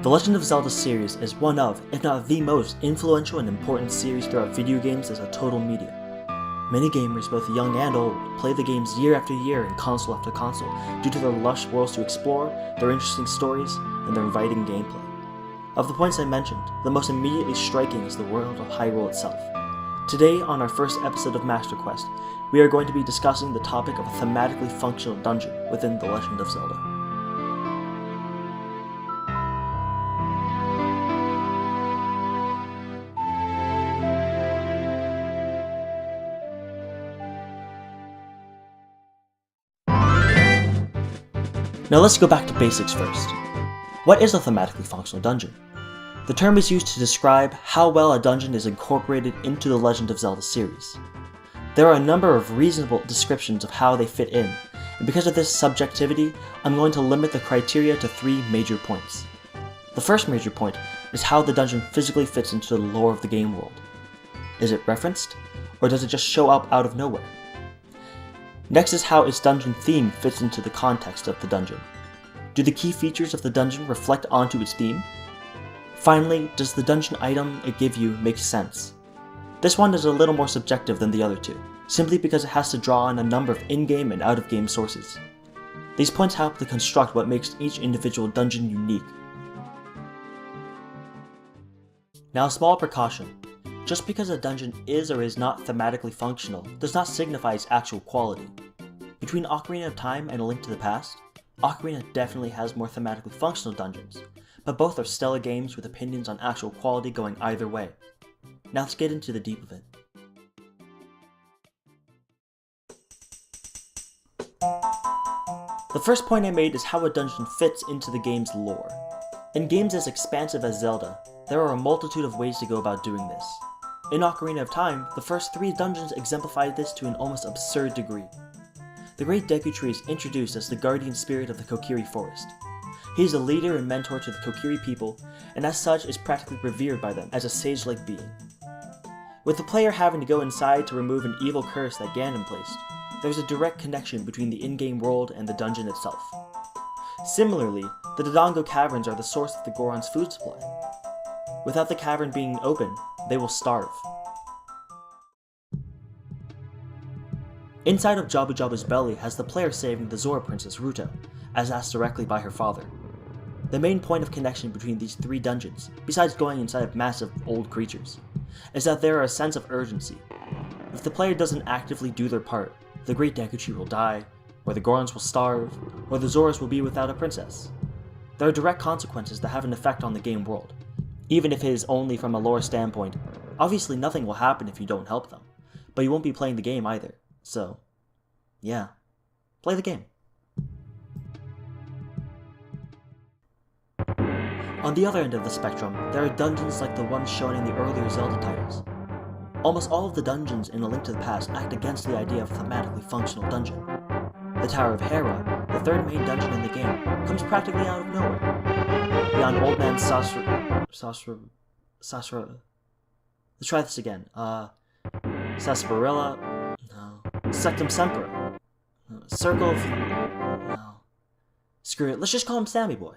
The Legend of Zelda series is one of, if not the most, influential and important series throughout video games as a total media. Many gamers, both young and old, play the games year after year and console after console due to their lush worlds to explore, their interesting stories, and their inviting gameplay. Of the points I mentioned, the most immediately striking is the world of Hyrule itself. Today, on our first episode of Master Quest, we are going to be discussing the topic of a thematically functional dungeon within The Legend of Zelda. Now let's go back to basics first. What is a thematically functional dungeon? The term is used to describe how well a dungeon is incorporated into the Legend of Zelda series. There are a number of reasonable descriptions of how they fit in, and because of this subjectivity, I'm going to limit the criteria to 3 major points. The first major point is how the dungeon physically fits into the lore of the game world. Is it referenced, or does it just show up out of nowhere? Next is how its dungeon theme fits into the context of the dungeon. Do the key features of the dungeon reflect onto its theme? Finally, does the dungeon item it gives you make sense? This one is a little more subjective than the other two, simply because it has to draw on a number of in-game and out-of-game sources. These points help to construct what makes each individual dungeon unique. Now, a small precaution. Just because a dungeon is or is not thematically functional does not signify its actual quality. Between Ocarina of Time and A Link to the Past, Ocarina definitely has more thematically functional dungeons, but both are stellar games with opinions on actual quality going either way. Now let's get into the deep of it. The first point I made is how a dungeon fits into the game's lore. In games as expansive as Zelda, there are a multitude of ways to go about doing this. In Ocarina of Time, the first 3 dungeons exemplify this to an almost absurd degree. The Great Deku Tree is introduced as the guardian spirit of the Kokiri Forest. He is a leader and mentor to the Kokiri people, and as such is practically revered by them as a sage-like being. With the player having to go inside to remove an evil curse that Ganon placed, there is a direct connection between the in-game world and the dungeon itself. Similarly, the Dodongo Caverns are the source of the Goron's food supply. Without the cavern being open, they will starve. Inside of Jabu-Jabu's belly has the player saving the Zora princess Ruto, as asked directly by her father. The main point of connection between these 3 dungeons, besides going inside of massive old creatures, is that there are a sense of urgency. If the player doesn't actively do their part, the Great Deku Tree will die, or the Gorons will starve, or the Zoras will be without a princess. There are direct consequences that have an effect on the game world. Even if it is only from a lore standpoint, obviously nothing will happen if you don't help them, but you won't be playing the game either, so yeah, play the game. On the other end of the spectrum, there are dungeons like the ones shown in the earlier Zelda titles. Almost all of the dungeons in A Link to the Past act against the idea of a thematically functional dungeon. The Tower of Hera, the 3rd main dungeon in the game, comes practically out of nowhere. Beyond Old Man Sasra... Let's try this again. Sarsaparilla? No. Sectum Sempra? Circle of... No. Screw it, let's just call him Sammy Boy.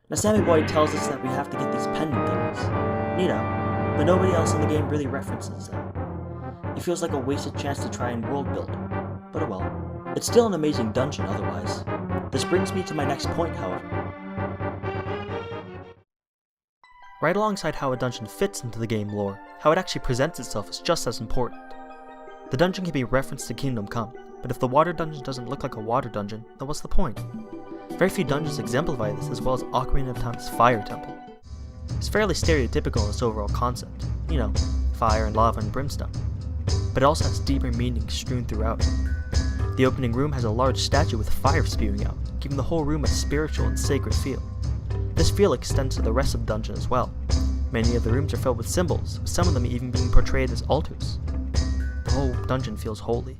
Now Sammy Boy tells us that we have to get these pendant thingies. Neato, but nobody else in the game really references them. It feels like a wasted chance to try and world build. But oh well. It's still an amazing dungeon otherwise. This brings me to my next point, however. Right alongside how a dungeon fits into the game lore, how it actually presents itself is just as important. The dungeon can be referenced to Kingdom Come, but if the water dungeon doesn't look like a water dungeon, then what's the point? Very few dungeons exemplify this, as well as Ocarina of Time's Fire Temple. It's fairly stereotypical in its overall concept, you know, fire and lava and brimstone, but it also has deeper meanings strewn throughout. The opening room has a large statue with fire spewing out, giving the whole room a spiritual and sacred feel. This feel extends to the rest of the dungeon as well. Many of the rooms are filled with symbols, with some of them even being portrayed as altars. The whole dungeon feels holy.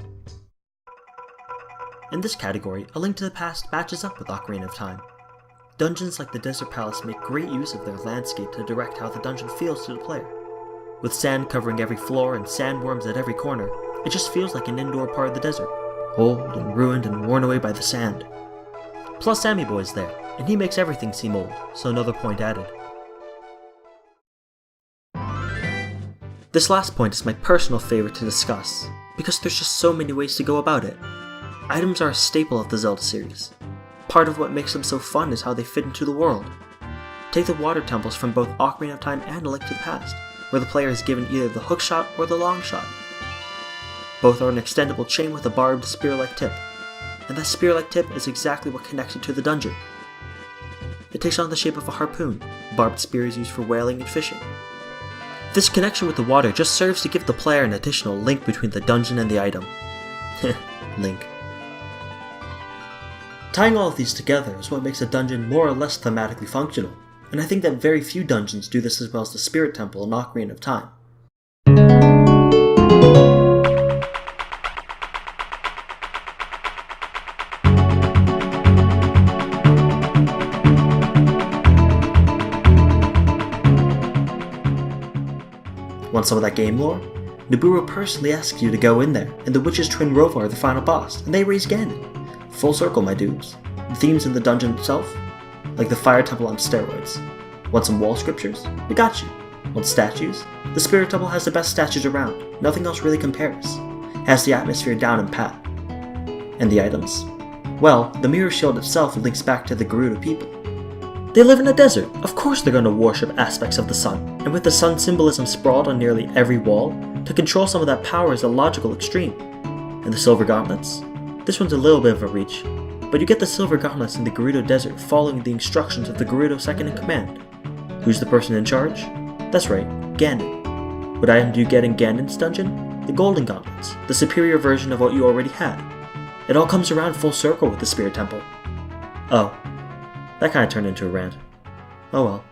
In this category, A Link to the Past matches up with Ocarina of Time. Dungeons like the Desert Palace make great use of their landscape to direct how the dungeon feels to the player. With sand covering every floor and sandworms at every corner, it just feels like an indoor part of the desert, old and ruined and worn away by the sand. Plus Sammy Boy's there, and he makes everything seem old, so another point added. This last point is my personal favorite to discuss, because there's just so many ways to go about it. Items are a staple of the Zelda series. Part of what makes them so fun is how they fit into the world. Take the water temples from both Ocarina of Time and A Link to the Past, where the player is given either the hook shot or the long shot. Both are an extendable chain with a barbed spear-like tip, and that spear-like tip is exactly what connects it to the dungeon. It takes on the shape of a harpoon. Barbed spear is used for whaling and fishing. This connection with the water just serves to give the player an additional link between the dungeon and the item. Link. Tying all of these together is what makes a dungeon more or less thematically functional, and I think that very few dungeons do this as well as the Spirit Temple in Ocarina of Time. Want some of that game lore? Naburo personally asks you to go in there, and the witch's twin Rova are the final boss, and they raise Ganon. Full circle, my dudes. The themes in the dungeon itself? Like the Fire Temple on steroids. Want some wall scriptures? We got you. Want statues? The Spirit Temple has the best statues around. Nothing else really compares. Has the atmosphere down and pat. And the items? Well, the mirror shield itself links back to the Gerudo people. They live in a desert. Of course they're going to worship aspects of the sun, and with the sun symbolism sprawled on nearly every wall, to control some of that power is a logical extreme. And the silver gauntlets? This one's a little bit of a reach, but you get the silver gauntlets in the Gerudo Desert following the instructions of the Gerudo second in command. Who's the person in charge? That's right, Ganon. What item do you get in Ganon's dungeon? The golden gauntlets, the superior version of what you already had. It all comes around full circle with the Spirit Temple. Oh. That kinda turned into a rant. Oh well.